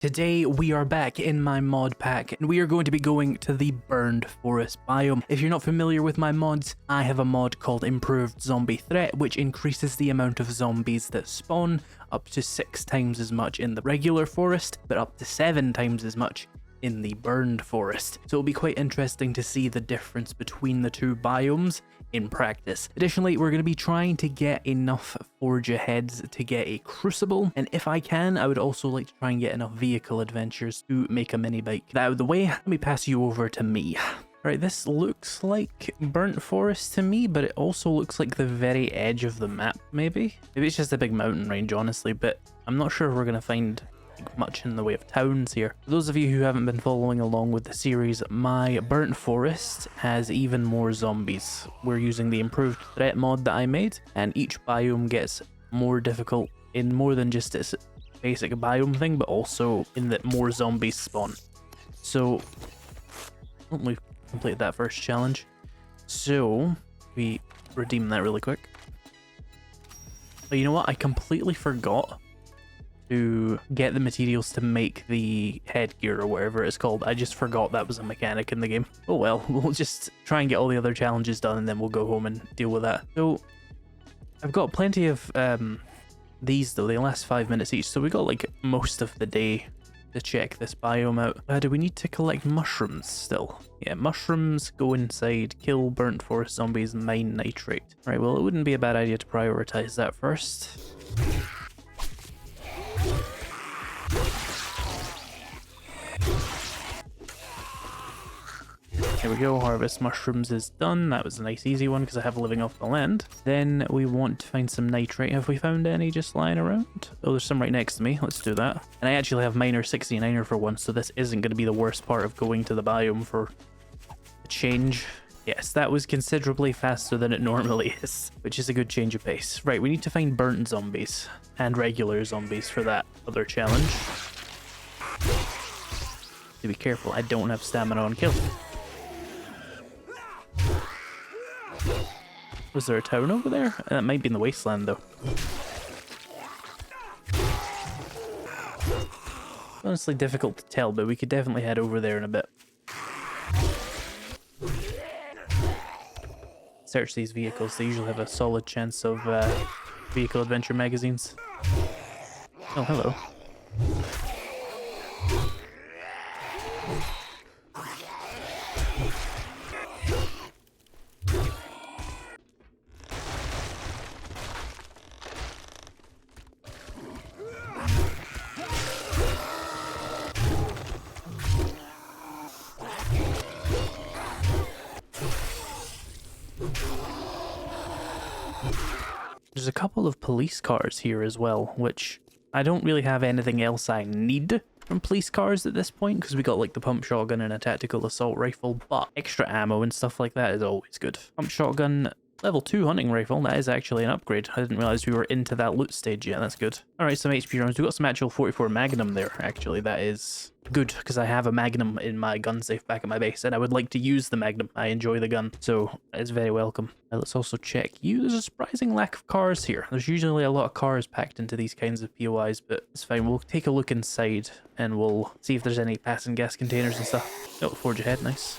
Today we are back in my mod pack and we are going to be going to the burned forest biome. If you're not familiar with my mods, I have a mod called Improved Zombie Threat, which increases the amount of zombies that spawn up to 6 times as much in the regular forest, but up to 7 times as much in the burned forest. So it'll be quite interesting to see the difference between the two biomes in practice. Additionally, we're going to be trying to get enough forge heads to get a crucible, and if I can, I would also like to try and get enough vehicle adventures to make a mini bike. That out of the way, let me pass you over to me. Right, this looks like burnt forest to me, but it also looks like the very edge of the map, maybe? Maybe it's just a big mountain range, honestly, but I'm not sure if we're going to find much in the way of towns here. For those of you who haven't been following along with the series, my burnt forest has even more zombies. We're using the improved threat mod that I made, and each biome gets more difficult in more than just its basic biome thing, but also in that more zombies spawn. So, we completed that first challenge. So, we redeem that really quick. But you know what? I completely forgot to get the materials to make the headgear or whatever it's called. I just forgot that was a mechanic in the game. Oh well, we'll just try and get all the other challenges done and then we'll go home and deal with that. So I've got plenty of these though. They last 5 minutes each, so we got like most of the day to check this biome out. Do we need to collect mushrooms still? Yeah, mushrooms, go inside, kill burnt forest zombies, mine nitrate. Right, well it wouldn't be a bad idea to prioritize that first. Here we go, harvest mushrooms is done. That was a nice easy one because I have living off the land. Then we want to find some nitrate. Have we found any just lying around? Oh, there's some right next to me. Let's do that. And I actually have miner 69er for once, so this isn't going to be the worst part of going to the biome for a change. Yes, that was considerably faster than it normally is, which is a good change of pace. Right, we need to find burnt zombies and regular zombies for that other challenge. To be careful, I don't have stamina on kill. Was there a town over there? That might be in the wasteland though. Honestly difficult to tell, but we could definitely head over there in a bit. Search these vehicles, they usually have a solid chance of vehicle adventure magazines. Oh, hello. There's a couple of police cars here as well, which I don't really have anything else I need from police cars at this point, because we got like the pump shotgun and a tactical assault rifle, but extra ammo and stuff like that is always good. Pump shotgun, level 2 hunting rifle, that is actually an upgrade. I didn't realize we were into that loot stage yet, that's good. Alright, some HP rounds. We got some actual 44 Magnum there, actually. That is good, because I have a Magnum in my gun safe back at my base, and I would like to use the Magnum. I enjoy the gun, so it's very welcome. Now let's also check you. There's a surprising lack of cars here. There's usually a lot of cars packed into these kinds of POIs, but it's fine. We'll take a look inside, and we'll see if there's any passing gas containers and stuff. Oh, forge ahead, nice.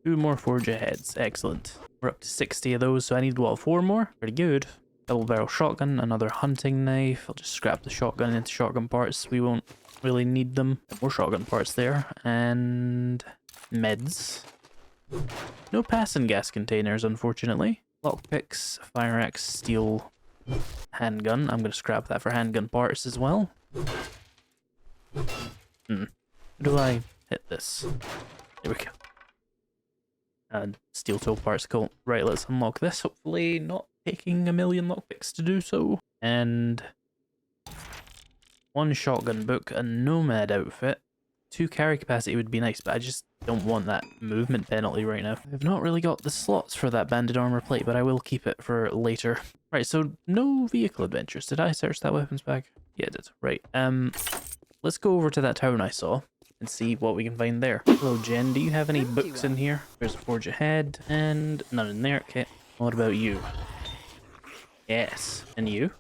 Two more forge heads, excellent. We're up to 60 of those, so I need, what, 4 more? Pretty good. Double barrel shotgun, another hunting knife. I'll just scrap the shotgun into shotgun parts. We won't really need them. More shotgun parts there. And meds. No passing gas containers, unfortunately. Lockpicks, fire axe, steel, handgun. I'm going to scrap that for handgun parts as well. How do I hit this? There we go. And steel toe parts, cool. Right, let's unlock this. Hopefully not taking a million lockpicks to do so. And 1 shotgun book, a nomad outfit, 2 carry capacity would be nice, but I just don't want that movement penalty right now. I've not really got the slots for that banded armor plate, but I will keep it for later. Right, so no vehicle adventures. Did I search that weapons bag? Yeah, I did. Right. Let's go over to that town I saw and see what we can find there. Hello, Jen. Do you have any books in here? There's a forge ahead and none in there. Okay. What about you? Yes. And you?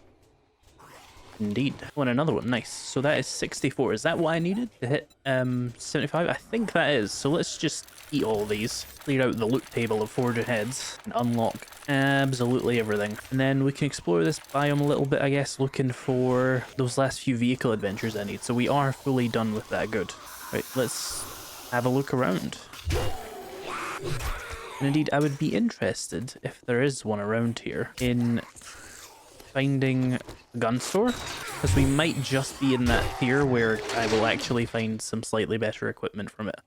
Indeed. Oh, and another one. Nice. So that is 64. Is that what I needed to hit 75? I think that is. So let's just eat all these. Clear out the loot table of forge heads and unlock absolutely everything. And then we can explore this biome a little bit, I guess, looking for those last few vehicle adventures I need. So we are fully done with that. Good. Right, let's have a look around. And indeed, I would be interested, if there is one around here, in finding a gun store, because we might just be in that tier where I will actually find some slightly better equipment from it.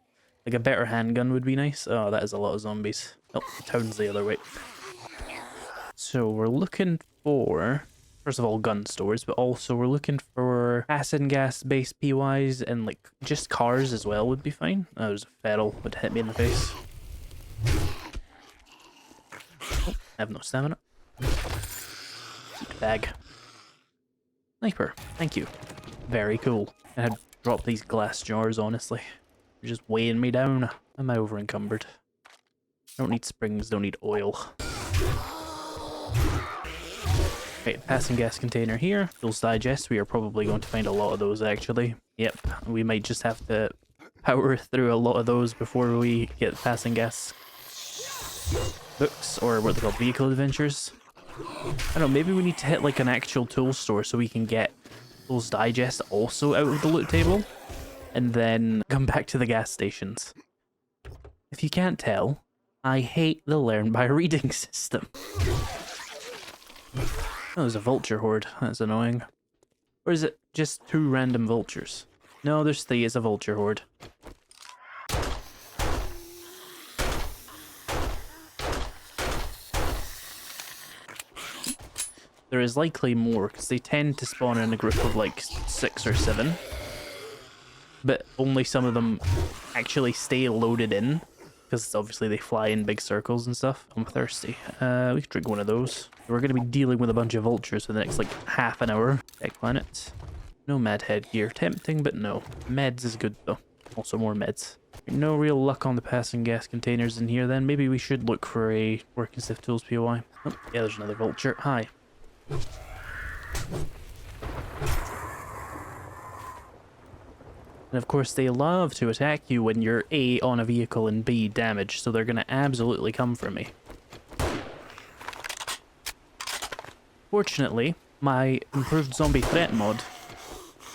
Like a better handgun would be nice. Oh, that is a lot of zombies. Oh, the town's the other way. So we're looking for, first of all, gun stores, but also we're looking for acid and gas based PYs, and like just cars as well would be fine. Oh, there's a feral would hit me in the face. Oh, I have no stamina. Bag. Sniper. Thank you. Very cool. I had dropped these glass jars, honestly. They're just weighing me down. Am I over encumbered? Don't need springs, don't need oil. Right, passing gas container here. Fuels digest. We are probably going to find a lot of those, actually. Yep, we might just have to power through a lot of those before we get passing gas books, or what they call vehicle adventures. I don't know, maybe we need to hit like an actual tool store so we can get those digest also out of the loot table, and then come back to the gas stations. If you can't tell, I hate the learn by reading system. Oh, there's a vulture horde. That's annoying. Or is it just 2 random vultures? No, there's 3. It's a vulture horde. There is likely more, because they tend to spawn in a group of like 6 or 7. But only some of them actually stay loaded in, because obviously they fly in big circles and stuff. I'm thirsty. We could drink one of those. We're going to be dealing with a bunch of vultures for the next like half an hour. Egg planet. No med headgear. Tempting, but no. Meds is good though. Also more meds. No real luck on the passing gas containers in here then. Maybe we should look for a working stiff tools POI. Oh, yeah, there's another vulture. Hi. And of course they love to attack you when you're A, on a vehicle, and B, damaged, so they're gonna absolutely come for me. Fortunately, my improved zombie threat mod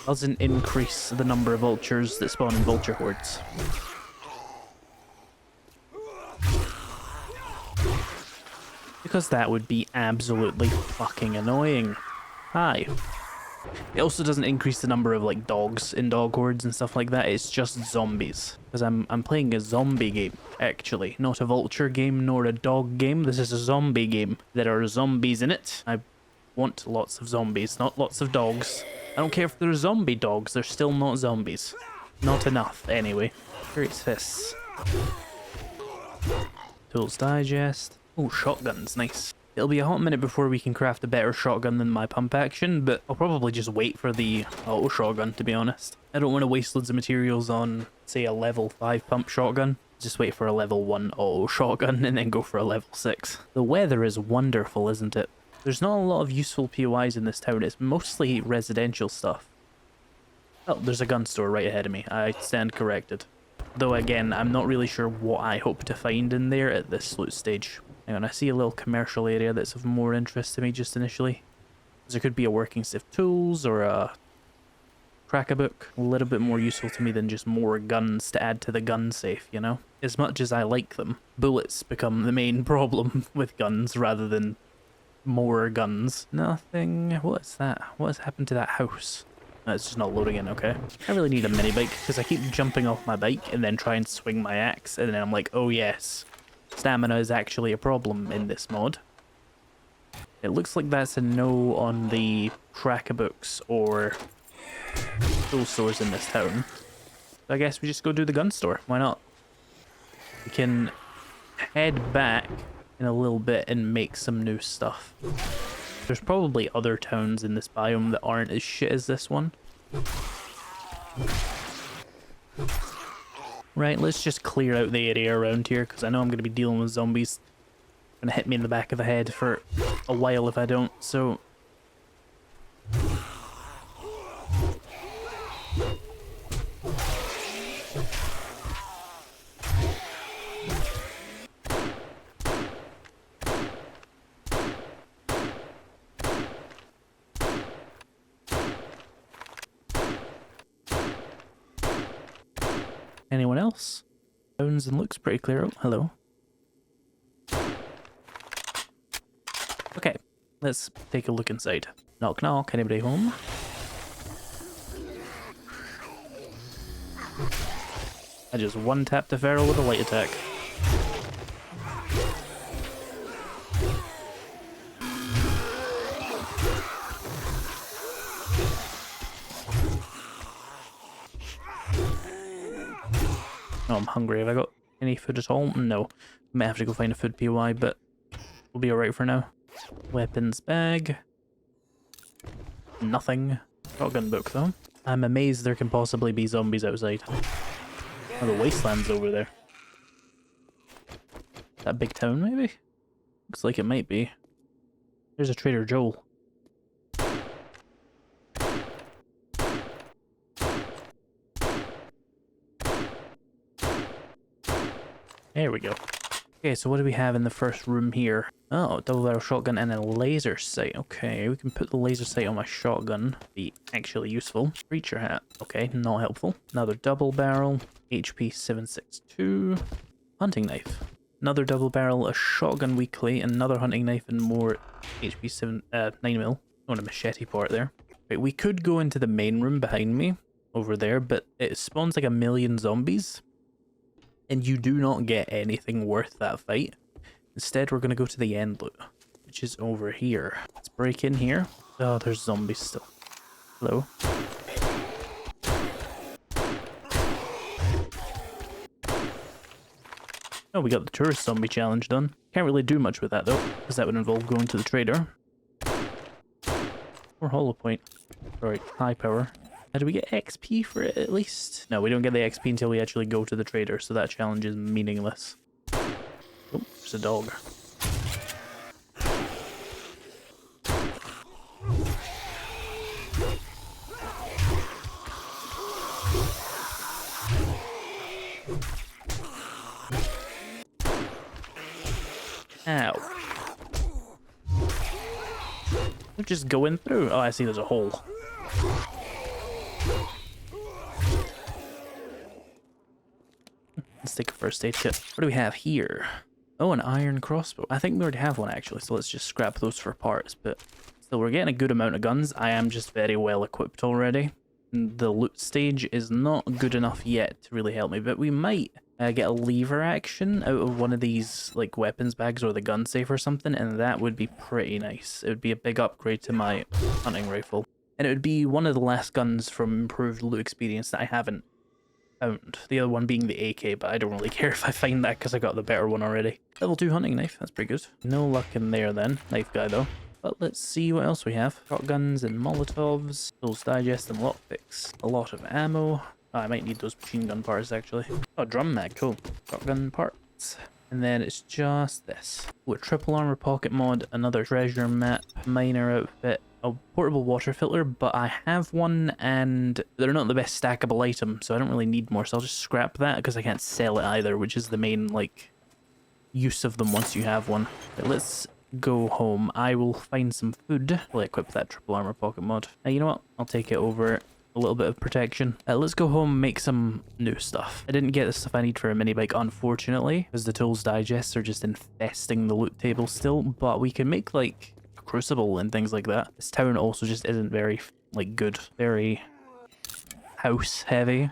doesn't increase the number of vultures that spawn in vulture hordes. Because that would be absolutely fucking annoying. Hi. It also doesn't increase the number of like dogs in dog hordes and stuff like that. It's just zombies. Because I'm playing a zombie game, actually. Not a vulture game, nor a dog game. This is a zombie game. There are zombies in it. I want lots of zombies, not lots of dogs. I don't care if they're zombie dogs, they're still not zombies. Not enough, anyway. Great fists. Tools digest. Oh, shotguns, nice. It'll be a hot minute before we can craft a better shotgun than my pump action, but I'll probably just wait for the auto shotgun, to be honest. I don't want to waste loads of materials on, say, a level 5 pump shotgun. Just wait for a level 1 auto shotgun and then go for a level 6. The weather is wonderful, isn't it? There's not a lot of useful POIs in this town. It's mostly residential stuff. Oh, there's a gun store right ahead of me. I stand corrected. Though again, I'm not really sure what I hope to find in there at this loot stage. Hang on, I see a little commercial area that's of more interest to me just initially. There could be a working stiff tools or a cracker book. A little bit more useful to me than just more guns to add to the gun safe, you know? As much as I like them, bullets become the main problem with guns rather than more guns. Nothing. What's that? What has happened to that house? No, it's just not loading in, okay. I really need a mini bike because I keep jumping off my bike and then try and swing my axe, and then I'm like, oh yes. Stamina is actually a problem in this mod. It looks like that's a no on the tracker books or tool stores in this town. So I guess we just go do the gun store. Why not? We can head back in a little bit and make some new stuff. There's probably other towns in this biome that aren't as shit as this one. Right, let's just clear out the area around here, because I know I'm going to be dealing with zombies. Going to hit me in the back of the head for a while if I don't, so... Anyone else? Sounds and looks pretty clear. Oh, hello. Okay, let's take a look inside. Knock knock, anybody home? I just one-tapped the feral with a light attack. Oh, I'm hungry. Have I got any food at all? No. Might have to go find a food POI, but we'll be alright for now. Weapons bag. Nothing. Shotgun book, though. I'm amazed there can possibly be zombies outside. Oh, the wasteland's over there. That big town, maybe? Looks like it might be. There's a Trader Joel. There we go. Okay, so what do we have in the first room here? Oh, double barrel shotgun and a laser sight. Okay, we can put the laser sight on my shotgun. Be actually useful. Preacher hat. Okay, not helpful. Another double barrel. HP 762. Hunting knife. Another double barrel, a shotgun weekly, another hunting knife, and more HP 9mm. On a machete part there. Right, we could go into the main room behind me over there, but it spawns like a million zombies. And you do not get anything worth that fight. Instead, we're going to go to the end loot, which is over here. Let's break in here. Oh, there's zombies still. Hello. Oh, we got the tourist zombie challenge done. Can't really do much with that though, because that would involve going to the trader. Or hollow point. Sorry, high power. Do we get XP for it at least? No, we don't get the XP until we actually go to the trader, so that challenge is meaningless. Oh, there's a dog. Ow. They're just going through. Oh, I see there's a hole. Let's take a first aid kit. What do we have here? Oh, an iron crossbow. I think we already have one actually, so let's just scrap those for parts. But still, we're getting a good amount of guns. I am just very well equipped already. The loot stage is not good enough yet to really help me, but we might get a lever action out of one of these like weapons bags or the gun safe or something, and that would be pretty nice. It would be a big upgrade to my hunting rifle. And it would be one of the last guns from improved loot experience that I haven't found. The other one being the AK, but I don't really care if I find that because I got the better one already. Level 2 hunting knife, that's pretty good. No luck in there then. Knife guy though. But let's see what else we have. Shotguns and Molotovs. Tools digest and lockpicks. A lot of ammo. Oh, I might need those machine gun parts actually. Oh, drum mag, cool. Shotgun parts. And then it's just this. With triple armor pocket mod, another treasure map, miner outfit, a portable water filter, but I have one and they're not the best stackable item, so I don't really need more, so I'll just scrap that because I can't sell it either, which is the main like use of them once you have one. But let's go home. I will find some food. We'll equip that triple armor pocket mod. You know what? I'll take it over a little bit of protection. Let's go home and make some new stuff. I didn't get the stuff I need for a mini bike, unfortunately, because the tools digests are just infesting the loot table still, but we can make like a crucible and things like that. This town also just isn't very like good, very house heavy,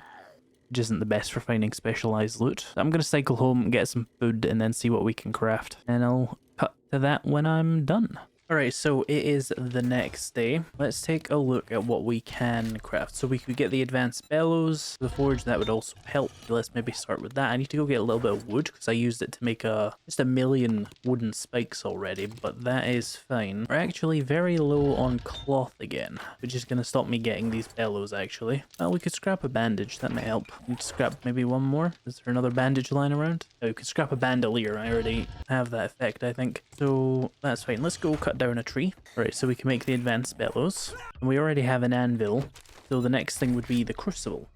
which isn't the best for finding specialized loot. I'm gonna cycle home and get some food and then see what we can craft, and I'll cut to that when I'm done. Alright, so it is the next day. Let's take a look at what we can craft. So we could get the advanced bellows, the forge, that would also help. Let's maybe start with that. I need to go get a little bit of wood because I used it to make just a million wooden spikes already, but that is fine. We're actually very low on cloth again, which is going to stop me getting these bellows actually. Well, we could scrap a bandage, that may help. We could scrap maybe one more. Is there another bandage lying around? Oh, we could scrap a bandolier. I already have that effect, I think. So that's fine. Let's go cut down a tree. Right, so we can make the advanced bellows. And we already have an anvil. So the next thing would be the crucible,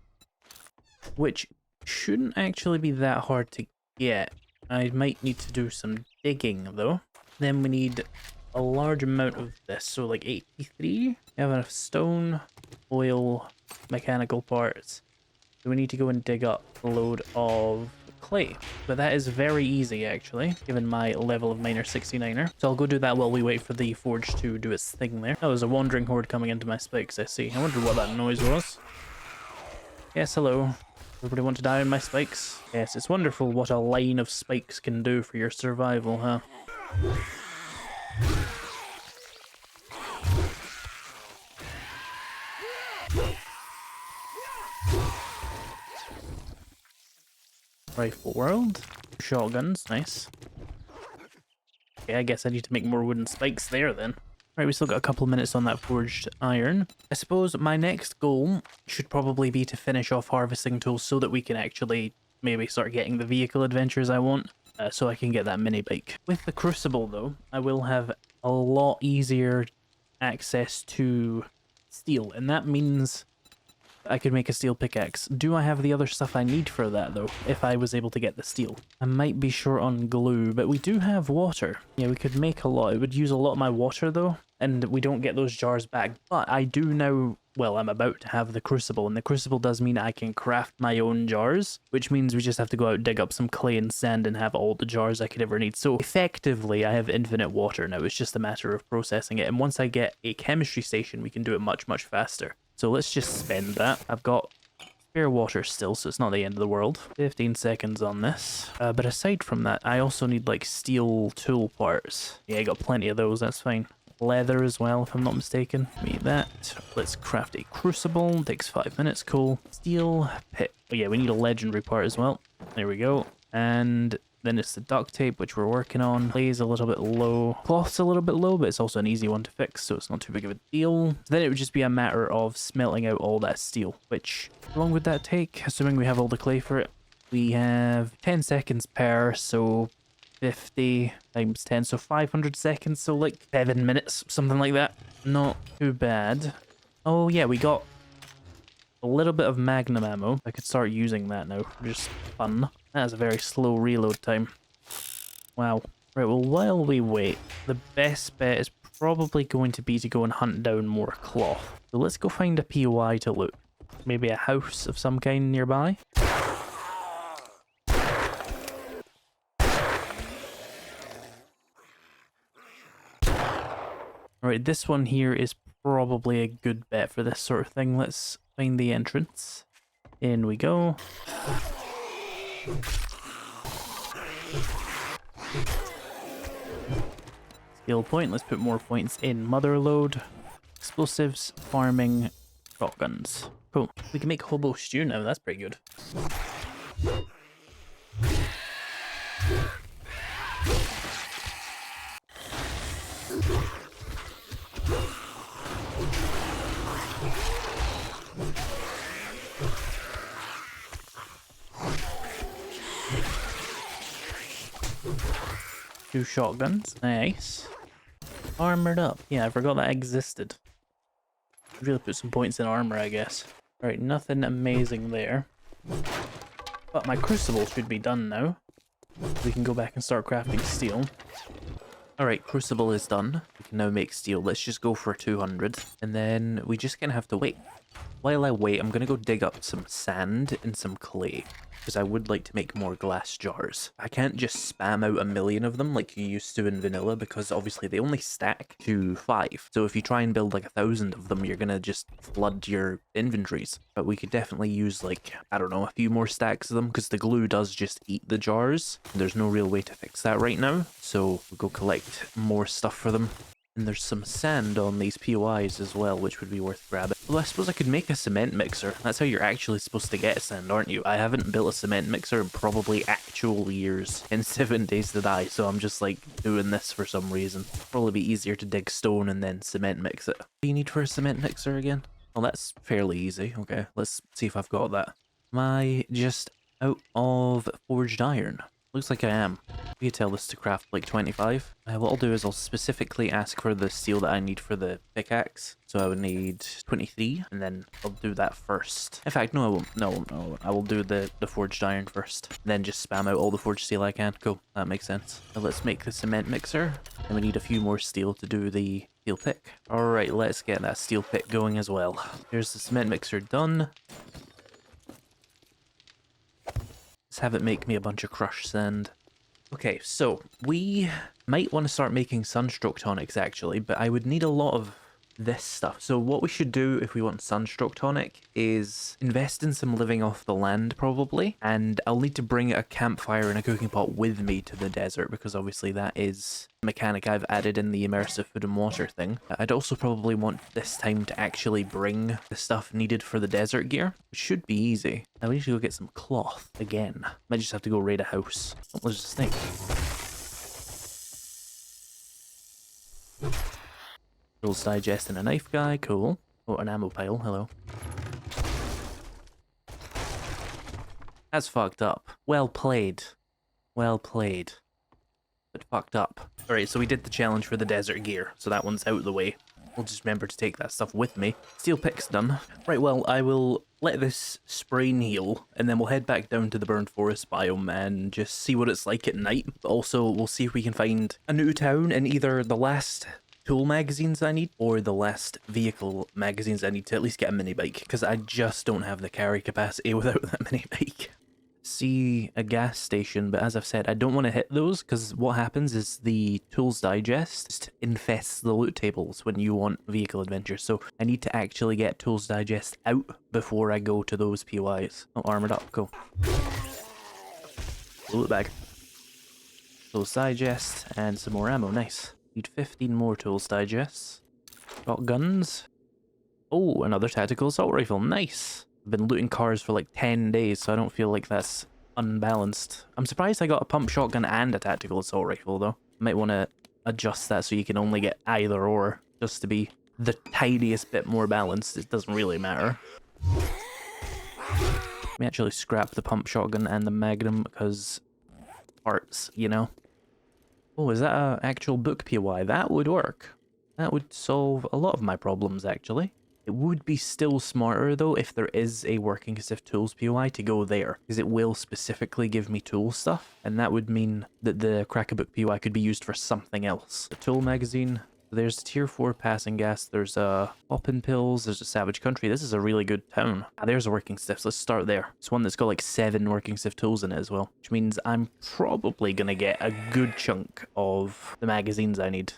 which shouldn't actually be that hard to get. I might need to do some digging though. Then we need a large amount of this, so like 83. We have enough stone, oil, mechanical parts. So we need to go and dig up a load of clay, but that is very easy actually, given my level of miner 69er. So I'll go do that while we wait for the forge to do its thing there. Oh, there's a wandering horde coming into my spikes, I see. I wonder what that noise was. Yes, hello. Everybody want to die on my spikes? Yes, it's wonderful what a line of spikes can do for your survival, huh? Rifle world. Shotguns, nice. Okay, I guess I need to make more wooden spikes there then. Right, we still got a couple of minutes on that forged iron. I suppose my next goal should probably be to finish off harvesting tools so that we can actually maybe start getting the vehicle adventures I want, so I can get that mini bike. With the crucible though, I will have a lot easier access to steel, and that means I could make a steel pickaxe. Do I have the other stuff I need for that though, if I was able to get the steel? I might be short on glue, but we do have water. Yeah, we could make a lot. It would use a lot of my water though, and we don't get those jars back. But I do now, well, I'm about to have the crucible, and the crucible does mean I can craft my own jars, which means we just have to go out, dig up some clay and sand, and have all the jars I could ever need. So effectively, I have infinite water now. It's just a matter of processing it. And once I get a chemistry station, we can do it much, much faster. So let's just spend that. I've got spare water still, so it's not the end of the world. 15 seconds on this. But aside from that, I also need like steel tool parts. Yeah, I got plenty of those, that's fine. Leather as well, if I'm not mistaken. Need that. Let's craft a crucible. Takes 5 minutes, cool. Steel pit. Oh yeah, we need a legendary part as well. There we go. And then it's the duct tape, which we're working on. Clay's a little bit low. Cloth's a little bit low, but it's also an easy one to fix, so it's not too big of a deal. So then it would just be a matter of smelting out all that steel, which, how long would that take? Assuming we have all the clay for it. We have 10 seconds per, so 50 times 10, so 500 seconds, so like 7 minutes, something like that. Not too bad. Oh yeah, we got a little bit of magnum ammo. I could start using that now, just fun. That is a very slow reload time. Wow. Right, well, while we wait, the best bet is probably going to be to go and hunt down more cloth. So let's go find a POI to loot. Maybe a house of some kind nearby. Alright, this one here is probably a good bet for this sort of thing. Let's find the entrance. In we go. Skill point, let's put more points in motherload. Explosives, farming, shotguns. Cool. We can make hobo stew now, that's pretty good. Two shotguns, nice. Armored up, yeah, I forgot that existed. Really put some points in armor, I guess. Alright, nothing amazing there. But my crucible should be done now. We can go back and start crafting steel. Alright, crucible is done. We can now make steel. Let's just go for 200. And then we just gonna have to wait. While I wait, I'm gonna go dig up some sand and some clay, because I would like to make more glass jars. I can't just spam out a million of them like you used to in vanilla, because obviously they only stack to 5. So if you try and build like 1,000 of them, you're gonna just flood your inventories. But we could definitely use like, I don't know, a few more stacks of them, because the glue does just eat the jars. There's no real way to fix that right now. So we'll go collect more stuff for them. And there's some sand on these POIs as well, which would be worth grabbing. Although I suppose I could make a cement mixer. That's how you're actually supposed to get sand, aren't you? I haven't built a cement mixer in probably actual years. In 7 Days to Die, so I'm just like doing this for some reason. Probably be easier to dig stone and then cement mix it. What do you need for a cement mixer again? Well, that's fairly easy. Okay, let's see if I've got that. Am I just out of forged iron? Looks like I am. You tell this to craft like 25. What I'll do is I'll specifically ask for the steel that I need for the pickaxe. So I would need 23, and then I'll do that first. In fact, no, I won't. No. I will do the forged iron first. Then just spam out all the forged steel I can. Cool, that makes sense. Now let's make the cement mixer. And we need a few more steel to do the steel pick. Alright, let's get that steel pick going as well. Here's the cement mixer done. Let's have it make me a bunch of crushed sand. Okay, so we might want to start making sunstroke tonics actually, but I would need a lot of this stuff. So what we should do if we want sunstroke tonic is invest in some living off the land probably, and I'll need to bring a campfire and a cooking pot with me to the desert because obviously that is a mechanic I've added in the immersive food and water thing. I'd also probably want this time to actually bring the stuff needed for the desert gear, which should be easy. Now we need to go get some cloth again. Might just have to go raid a house. Oh, there's a snake. Tools digest and a knife guy, cool. Oh, an ammo pile, hello. That's fucked up. Well played. Well played. But fucked up. Alright, so we did the challenge for the desert gear, so that one's out of the way. We'll just remember to take that stuff with me. Steel pick's done. Right, well, I will let this sprain heal, and then we'll head back down to the burned forest biome and just see what it's like at night. But also, we'll see if we can find a new town in either the last tool magazines I need or the last vehicle magazines I need to at least get a mini bike, because I just don't have the carry capacity without that mini bike. See a gas station, but as I've said, I don't want to hit those because what happens is the Tools Digest infests the loot tables when you want vehicle adventures, so I need to actually get Tools Digest out before I go to those POIs. Oh, armored up, cool. Loot bag. Tools Digest and some more ammo, nice. Need 15 more Tools Digests. Got guns. Oh, another tactical assault rifle, nice. I've been looting cars for like 10 days, so I don't feel like that's unbalanced. I'm surprised I got a pump shotgun and a tactical assault rifle, though. Might want to adjust that so you can only get either or, just to be the tiniest bit more balanced. It doesn't really matter. Let me actually scrap the pump shotgun and the magnum, because parts, you know? Oh, is that an actual book POI? That would work. That would solve a lot of my problems, actually. It would be still smarter, though, if there is a working as if tools POI to go there, because it will specifically give me tool stuff, and that would mean that the Crack-a-Book POI could be used for something else. The tool magazine, there's tier 4 passing gas, there's a Poppin' Pills, there's a Savage Country. This is a really good town. Ah, there's a working stiff, let's start there. It's one that's got like 7 working stiff tools in it as well, which means I'm probably gonna get a good chunk of the magazines I need.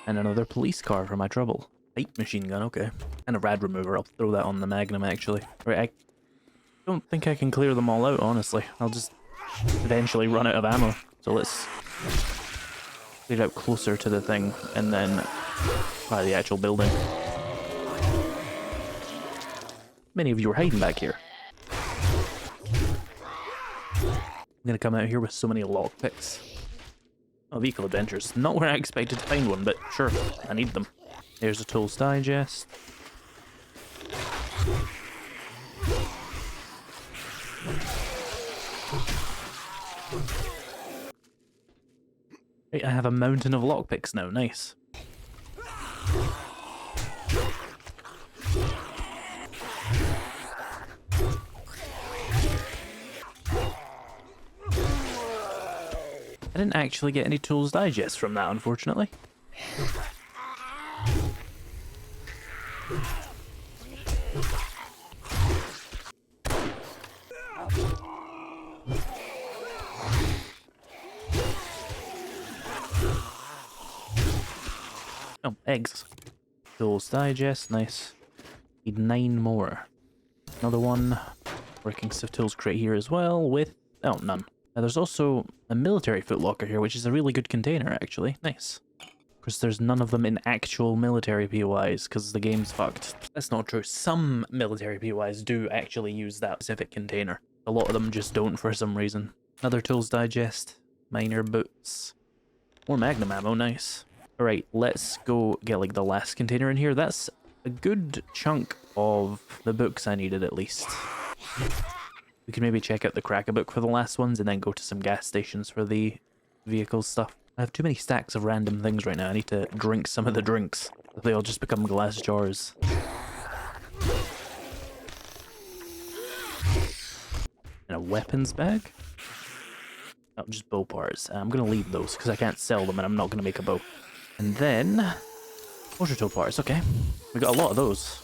And another police car for my trouble. Light machine gun, okay. And a rad remover, I'll throw that on the magnum actually. Right, I don't think I can clear them all out, honestly. I'll just eventually run out of ammo. So let's clear out closer to the thing and then by the actual building. Many of you are hiding back here. I'm gonna come out here with so many lockpicks. Oh, vehicle adventures. Not where I expected to find one, but sure, I need them. Here's a Tools Digest. Right, I have a mountain of lockpicks now, nice. I didn't actually get any Tools Digest from that, unfortunately. Oh, eggs. Tools Digest, nice. Need 9 more. Another one. Working stiff tools crate here as well with... oh, none. Now there's also a military footlocker here, which is a really good container, actually. Nice. Of course, there's none of them in actual military POIs because the game's fucked. That's not true. Some military POIs do actually use that specific container. A lot of them just don't for some reason. Another Tools Digest. Minor boots. More Magnum ammo, nice. Alright, let's go get like the last container in here. That's a good chunk of the books I needed at least. We can maybe check out the Cracker book for the last ones and then go to some gas stations for the vehicle stuff. I have too many stacks of random things right now. I need to drink some of the drinks. They all just become glass jars. And a weapons bag? Oh, just bow parts. I'm going to leave those because I can't sell them and I'm not going to make a bow. And then... Motor tool parts, okay. We got a lot of those.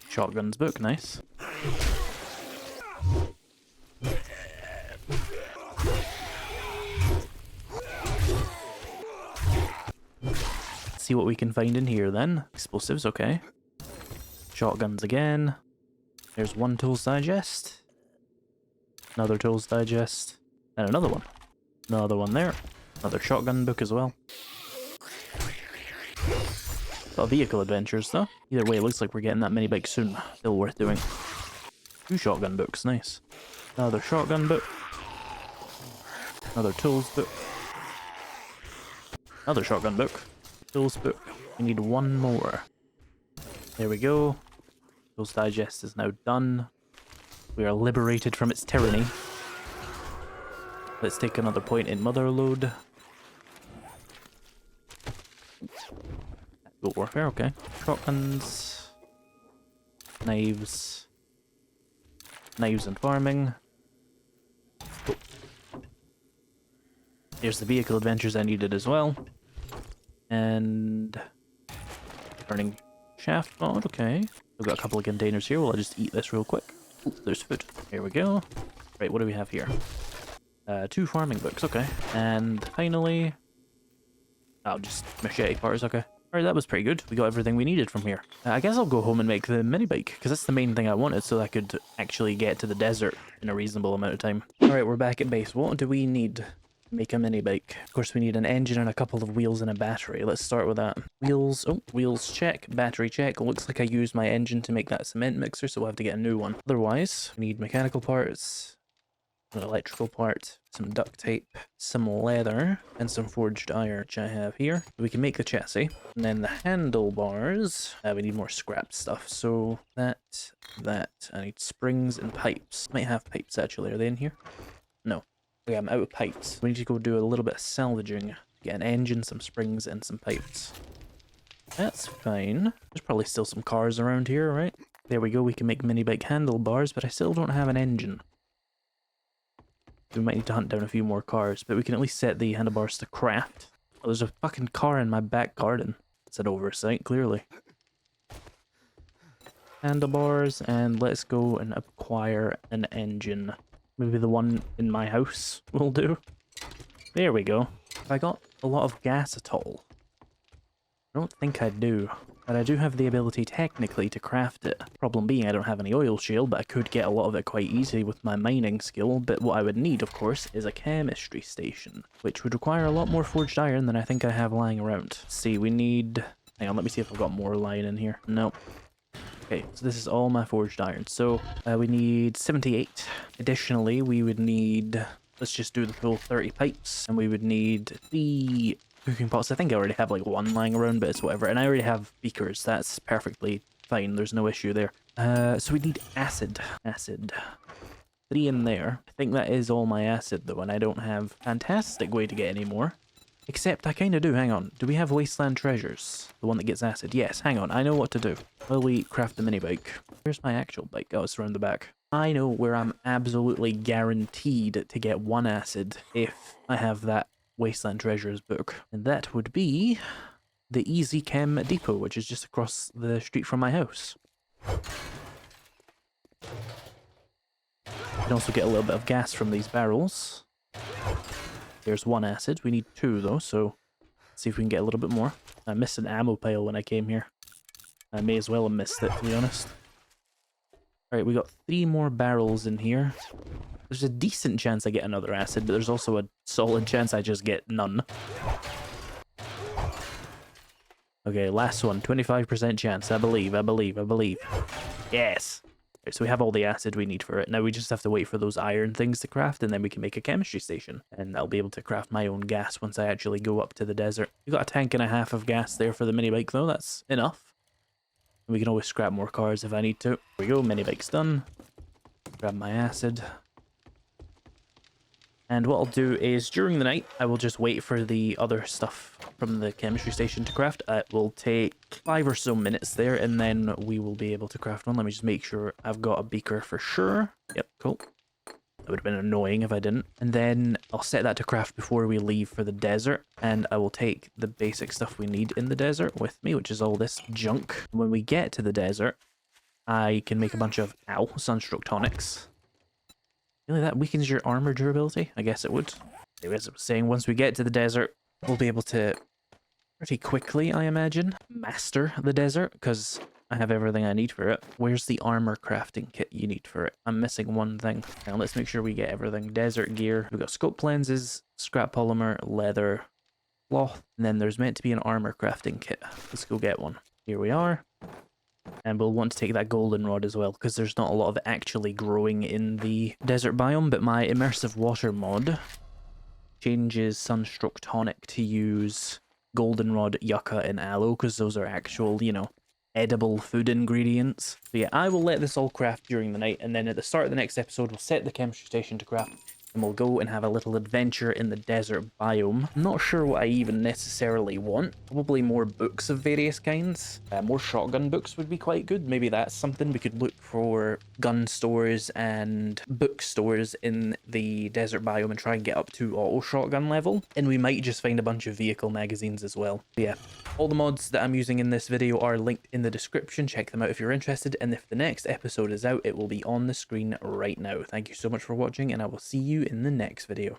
Shotguns book, nice. See what we can find in here then. Explosives, okay. Shotguns again. There's one Tools Digest. Another Tools Digest. And another one. Another one there. Another shotgun book as well. Got vehicle adventures though. Either way, it looks like we're getting that mini bike soon. Still worth doing. 2 shotgun books, nice. Another shotgun book. Another tools book. Another shotgun book. Tools book. We need one more. There we go. Tools Digest is now done. We are liberated from its tyranny. Let's take another point in Motherload. Good warfare, okay. Shotguns. Knives. Knives and farming. Oh. Here's the vehicle adventures I needed as well. And... burning shaft mod, okay. We've got a couple of containers here. Well, I'll just eat this real quick. Ooh, there's food. Here we go. Right, what do we have here? 2 farming books, okay. And finally... oh, just machete parts, okay. Alright, that was pretty good. We got everything we needed from here. I guess I'll go home and make the mini bike, because that's the main thing I wanted, so I could actually get to the desert in a reasonable amount of time. Alright, we're back at base. What do we need to make a mini bike? Of course, we need an engine and a couple of wheels and a battery. Let's start with that. Wheels, oh, wheels check, battery check. Looks like I used my engine to make that cement mixer, so we'll have to get a new one. Otherwise, we need mechanical parts, an electrical part, some duct tape, some leather, and some forged iron, which I have here. We can make the chassis. And then the handlebars, we need more scrap stuff. So that, I need springs and pipes. Might have pipes actually, are they in here? No. Okay, I'm out of pipes. We need to go do a little bit of salvaging. Get an engine, some springs, and some pipes. That's fine. There's probably still some cars around here, right? There we go, we can make mini bike handlebars, but I still don't have an engine. We might need to hunt down a few more cars, but we can at least set the handlebars to craft. Oh, there's a fucking car in my back garden. It's an oversight, clearly. Handlebars, and let's go and acquire an engine. Maybe the one in my house will do. There we go. Have I got a lot of gas at all? I don't think I do. But I do have the ability technically to craft it. Problem being I don't have any oil shale, but I could get a lot of it quite easily with my mining skill. But what I would need, of course, is a chemistry station, which would require a lot more forged iron than I think I have lying around. Let's see, we need... hang on, let me see if I've got more lying in here. Nope. Okay, so this is all my forged iron. So we need 78. Additionally, we would need... let's just do the full 30 pipes. And we would need 3... cooking pots. I think I already have like 1 lying around, but it's whatever. And I already have beakers. That's perfectly fine. There's no issue there. So we need acid. Acid. 3 in there. I think that is all my acid though, and I don't have a fantastic way to get any more. Except I kind of do. Hang on. Do we have Wasteland Treasures? The one that gets acid? Yes. Hang on. I know what to do. Will we craft the mini bike? Where's my actual bike? Oh, it's around the back. I know where I'm absolutely guaranteed to get 1 acid if I have that Wasteland Treasures book, and that would be the Easy Chem Depot, which is just across the street from my house. You can also get a little bit of gas from these barrels. There's 1 acid. We need 2 though, so See if we can get a little bit more. I missed an ammo pile when I came here. I may as well have missed it, to be honest. Alright, we got 3 more barrels in here. There's a decent chance I get another acid, but there's also a solid chance I just get none. Okay, last one. 25% chance. I believe. Yes! Right, so we have all the acid we need for it. Now we just have to wait for those iron things to craft, and then we can make a chemistry station. And I'll be able to craft my own gas once I actually go up to the desert. We got a tank and a half of gas there for the mini bike, though. That's enough. We can always scrap more cars if I need to. There we go, mini bike's done. Grab my acid. And what I'll do is, during the night, I will just wait for the other stuff from the chemistry station to craft. It will take 5 or so minutes there, and then we will be able to craft one. Let me just make sure I've got a beaker for sure. Yep, cool. That would have been annoying if I didn't. And then I'll set that to craft before we leave for the desert, and I will take the basic stuff we need in the desert with me, which is all this junk. When we get to the desert, I can make a bunch of, sunstroke tonics. Really, that weakens your armor durability? I guess it would. As I was saying, once we get to the desert, we'll be able to pretty quickly, I imagine, master the desert, because I have everything I need for it. Where's the armor crafting kit you need for it? I'm missing one thing. Now let's make sure we get everything. Desert gear. We've got scope lenses, scrap polymer, leather, cloth, and then there's meant to be an armor crafting kit. Let's go get one. Here we are. And we'll want to take that goldenrod as well, because there's not a lot of it actually growing in the desert biome, but my immersive water mod changes sunstroke tonic to use goldenrod, yucca, and aloe, because those are actual, you know, edible food ingredients. So yeah, I will let this all craft during the night, and then at the start of the next episode, we'll set the chemistry station to craft, and we'll go and have a little adventure in the desert biome. I'm not sure what I even necessarily want. Probably more books of various kinds. More shotgun books would be quite good. Maybe that's something. We could look for gun stores and bookstores in the desert biome and try and get up to auto shotgun level. And we might just find a bunch of vehicle magazines as well. But yeah, all the mods that I'm using in this video are linked in the description. Check them out if you're interested. And if the next episode is out, it will be on the screen right now. Thank you so much for watching, and I will see you in the next video.